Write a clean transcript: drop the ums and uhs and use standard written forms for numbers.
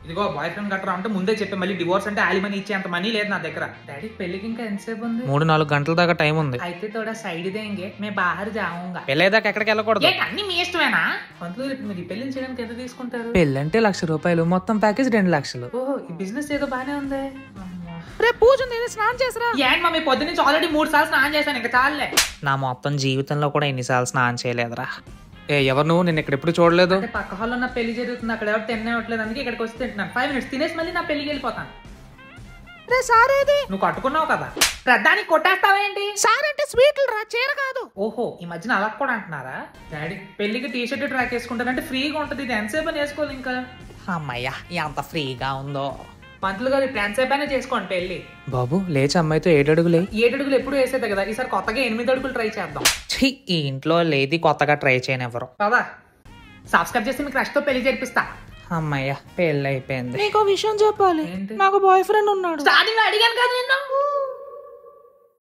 ఇదిగో boy friend గట్రా అంటే ముందే చెప్పి మళ్ళీ డివోర్స్ అంటే ఆలిమనీ ఇచ్చే అంత మనీ లేదు నా దగ్గర. డాడీ పెళ్లికి ఇంకా ఎంతసేపు ఉంది? 3-4 గంటల దాకా టైం ఉంది. అయితే తోడా సైడ్ దేంగే మే బాహర్ జాऊंगा. పెళ్ళేదాకా ఎక్కడికి వెళ్ళకూడదు. అన్ని మీ ఇష్టమేనా? పంతులు మీరు పెళ్లిని చేయడానికి ఎంత తీసుకుంటారు? పెళ్ళంటే ₹1,00,000, మొత్తం ప్యాకేజ్ 2 లక్షలు. ఓహో ఈ బిజినెస్ ఏదో బానే ఉంది. రేపు పూజ ఉంది, స్నానం చేసరా. ఏంటి మమ్మీ పొద్దు నుంచి ఆల్రెడీ 3 సార్లు స్నానం చేశాను, ఇంకా చాలే. నా మొత్తం జీవితంలో కూడా ఎన్నిసార్లు స్నానం చేయలేదురా. ఎవరు నువ్వు? నేను ఇక్కడ ఎప్పుడు చూడలేదు. అంటే పక్క హాల్లో నా పెళ్లి జరుగుతుంది, అక్కడ ఎవరు తినట్లేదు, అందుకే ఇక్కడికి వచ్చి తింటున్నాను. 5 minutes తినేసి మళ్ళీ నా పెళ్లికి వెళ్ళిపోతాను. రే సారేది? నువ్వు కట్టుకున్నావు కదా, ప్రధానికి కొట్టేస్తావేంటి? సార్ అంటే స్వీట్లు రా, చీర కాదు. ఓహో ఈ మధ్యన అలా కూడా అంటున్నారా? డాడీ పెళ్లికి టీ షర్ట్ ట్రాక్ వేసుకుంటానంటే ఫ్రీగా ఉంటుంది, ఇది ఎంతసేపు అని వేసుకోవాలి ఇంకా. అమ్మయ్యా ఎంత ఫ్రీగా ఉందో. పంతులు గారు ఇప్పుడు ఎంతసేపు అయినా చేసుకోండి పెళ్లి. బాబు లేచి అమ్మాయితో 7 అడుగులే. 7 అడుగులు ఎప్పుడు వేసేది కదా, ఈసారి కొత్తగా 8 అడుగులు ట్రై చేద్దాం. ఈ ఇంట్లో లేది కొత్తగా ట్రై చేయనివ్వరు. బాబా సబ్స్క్రైబ్ చేసి మీకు క్రష్ తో పెళ్లి చేర్పిస్తా. అమ్మయ్య పెళ్ళి అయిపోయింది. నీకు విషయం చెప్పాలి, ఏంటి? నాకు బాయ్ ఫ్రెండ్ ఉన్నాడు. స్టార్టింగ్ లో అడిగాను కదా నిన్ను.